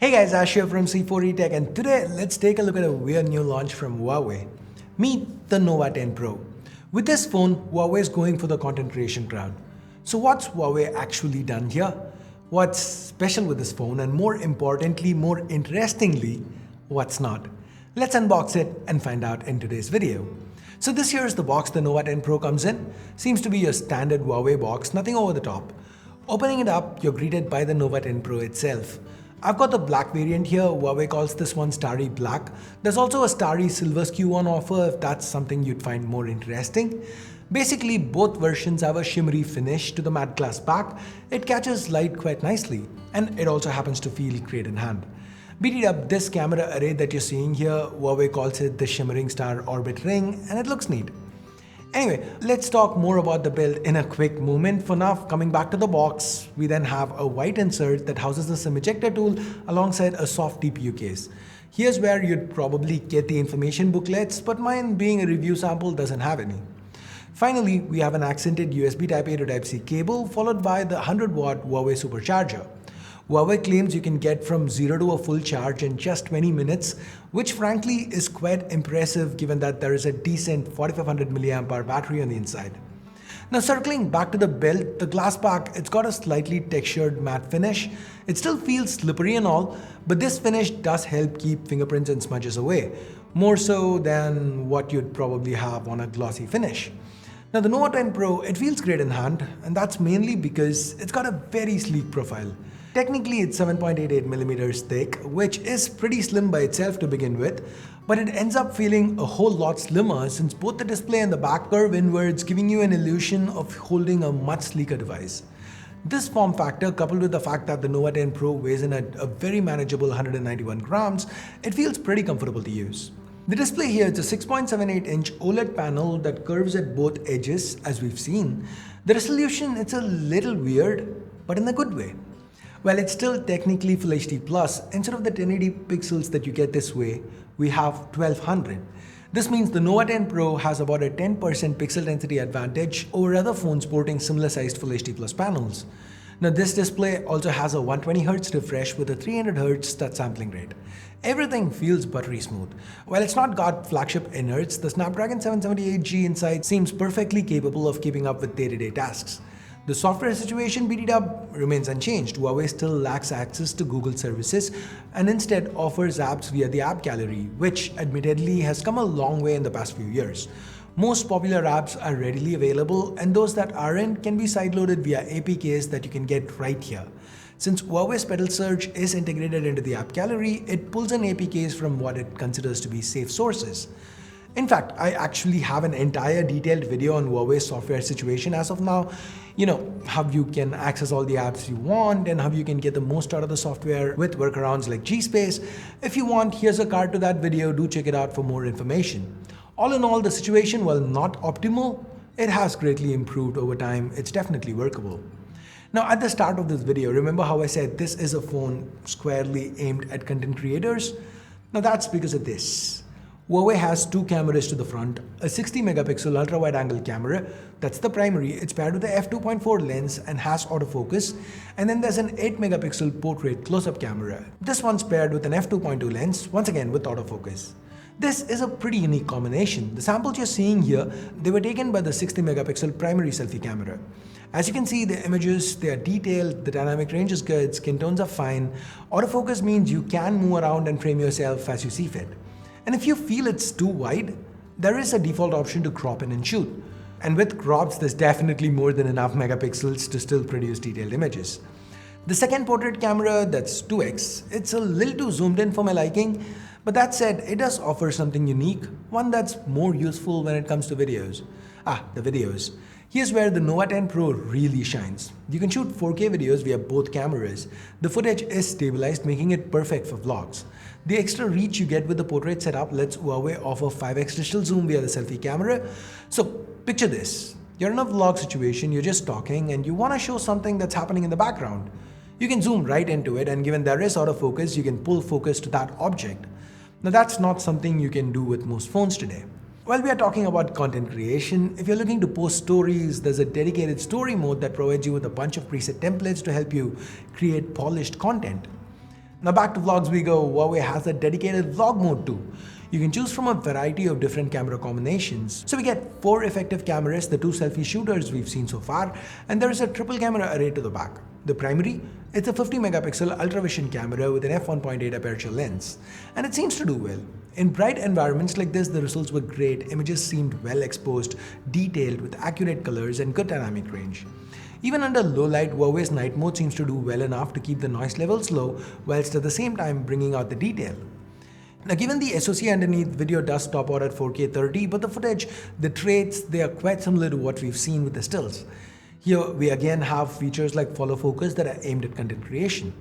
Hey guys, Ash here from C4E Tech, and today let's take a look at a weird new launch from Huawei. Meet the Nova 10 Pro. With this phone, Huawei is going for the content creation crowd. So what's Huawei actually done here? What's special with this phone, and more importantly, more interestingly, what's not? Let's unbox it and find out in today's video. So this here is the box the Nova 10 Pro comes in. Seems to be your standard Huawei box, nothing over the top. Opening it up, you're greeted by the Nova 10 Pro itself. I've got the black variant here. Huawei calls this one Starry Black. There's also a Starry Silver SKU on offer if that's something you'd find more interesting. Basically, both versions have a shimmery finish to the matte glass back. It catches light quite nicely, and it also happens to feel great in hand. Beat it up, this camera array that you're seeing here, Huawei calls it the Shimmering Star Orbit Ring, and it looks neat. Anyway, let's talk more about the build in a quick moment. For now, coming back to the box, we then have a white insert that houses the SIM ejector tool alongside a soft TPU case. Here's where you'd probably get the information booklets, but mine being a review sample doesn't have any. Finally, we have an accented USB Type-A to Type-C cable followed by the 100-watt Huawei supercharger. Huawei claims you can get from 0 to a full charge in just 20 minutes, which frankly is quite impressive given that there is a decent 4500 mAh battery on the inside. Now circling back to the build, the glass back, it's got a slightly textured matte finish. It still feels slippery and all, but this finish does help keep fingerprints and smudges away, more so than what you'd probably have on a glossy finish. Now the Nova 10 Pro, it feels great in hand, and that's mainly because it's got a very sleek profile. Technically it's 7.88mm thick, which is pretty slim by itself to begin with, but it ends up feeling a whole lot slimmer since both the display and the back curve inwards, giving you an illusion of holding a much sleeker device. This form factor, coupled with the fact that the Nova 10 Pro weighs in at a very manageable 191 grams, it feels pretty comfortable to use. The display here is a 6.78-inch OLED panel that curves at both edges, as we've seen. The resolution, it's a little weird, but in a good way. While it's still technically Full HD+, instead of the 1080 pixels that you get this way, we have 1200. This means the Nova 10 Pro has about a 10% pixel density advantage over other phones sporting similar sized Full HD+ panels. Now this display also has a 120Hz refresh with a 300Hz touch sampling rate. Everything feels buttery smooth. While it's not got flagship innards, the Snapdragon 778G inside seems perfectly capable of keeping up with day-to-day tasks. The software situation, beat it up, remains unchanged. Huawei still lacks access to Google services and instead offers apps via the app gallery, which admittedly has come a long way in the past few years. Most popular apps are readily available, and those that aren't can be sideloaded via APKs that you can get right here. Since Huawei's pedal search is integrated into the app gallery, it pulls in APKs from what it considers to be safe sources. In fact, I actually have an entire detailed video on Huawei's software situation as of now. You know, how you can access all the apps you want and how you can get the most out of the software with workarounds like G-Space. If you want, here's a card to that video, do check it out for more information. All in all, the situation, while not optimal, it has greatly improved over time. It's definitely workable. Now at the start of this video, remember how I said this is a phone squarely aimed at content creators? Now that's because of this. Huawei has two cameras to the front, a 60 megapixel ultra-wide angle camera, that's the primary, it's paired with a f2.4 lens and has autofocus, and then there's an 8 megapixel portrait close-up camera. This one's paired with an f2.2 lens, once again with autofocus. This is a pretty unique combination. The samples you're seeing here, they were taken by the 60 megapixel primary selfie camera. As you can see, the images, they are detailed, the dynamic range is good, skin tones are fine. Autofocus means you can move around and frame yourself as you see fit. And if you feel it's too wide, there is a default option to crop in and shoot. And with crops, there's definitely more than enough megapixels to still produce detailed images. The second portrait camera, that's 2x, it's a little too zoomed in for my liking, but that said, it does offer something unique, one that's more useful when it comes to videos. The videos. Here's where the Nova 10 Pro really shines. You can shoot 4K videos via both cameras. The footage is stabilized, making it perfect for vlogs. The extra reach you get with the portrait setup lets Huawei offer 5x digital zoom via the selfie camera. So picture this. You're in a vlog situation, you're just talking and you want to show something that's happening in the background. You can zoom right into it, and given there is autofocus, you can pull focus to that object. Now that's not something you can do with most phones today. While we are talking about content creation, if you're looking to post stories, there's a dedicated story mode that provides you with a bunch of preset templates to help you create polished content. Now back to vlogs we go. Huawei has a dedicated vlog mode too. You can choose from a variety of different camera combinations. So we get 4 effective cameras, the 2 selfie shooters we've seen so far, and there is a triple camera array to the back. The primary, it's a 50 megapixel ultra vision camera with an f1.8 aperture lens, and it seems to do well. In bright environments like this, the results were great. Images seemed well exposed, detailed with accurate colors and good dynamic range. Even under low light, Huawei's night mode seems to do well enough to keep the noise levels low whilst at the same time bringing out the detail. Now given the SoC underneath, video does top out at 4K 30, but the footage, the traits, they are quite similar to what we've seen with the stills. Here we again have features like follow focus that are aimed at content creation.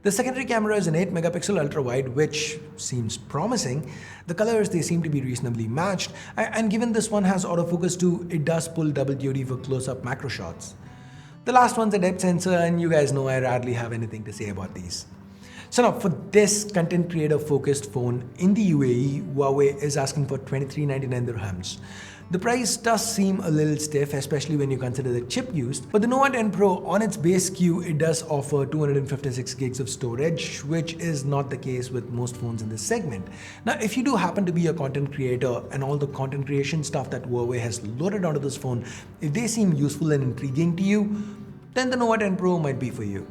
The secondary camera is an 8 megapixel ultra wide, which seems promising. The colors, they seem to be reasonably matched, and given this one has autofocus too, it does pull double duty for close-up macro shots. The last one's a depth sensor, and you guys know I rarely have anything to say about these. So now for this content creator focused phone in the UAE, Huawei is asking for 2399 dirhams. The price does seem a little stiff, especially when you consider the chip used, but the Nova 10 Pro on its base SKU, it does offer 256 gigs of storage, which is not the case with most phones in this segment. Now, if you do happen to be a content creator and all the content creation stuff that Huawei has loaded onto this phone, if they seem useful and intriguing to you, then the Nova 10 Pro might be for you.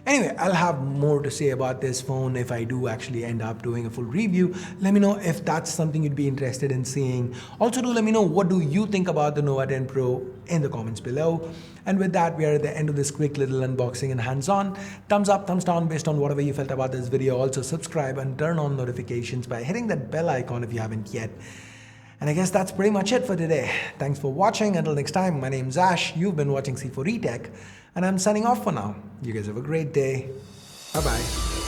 Anyway, I'll have more to say about this phone if I do actually end up doing a full review. Let me know if that's something you'd be interested in seeing. Also, do let me know what do you think about the Nova 10 Pro in the comments below. And with that, we are at the end of this quick little unboxing and hands-on. Thumbs up, thumbs down based on whatever you felt about this video. Also subscribe and turn on notifications by hitting that bell icon if you haven't yet. And I guess that's pretty much it for today. Thanks for watching. Until next time, my name's Ash. You've been watching C4E Tech, and I'm signing off for now. You guys have a great day. Bye-bye.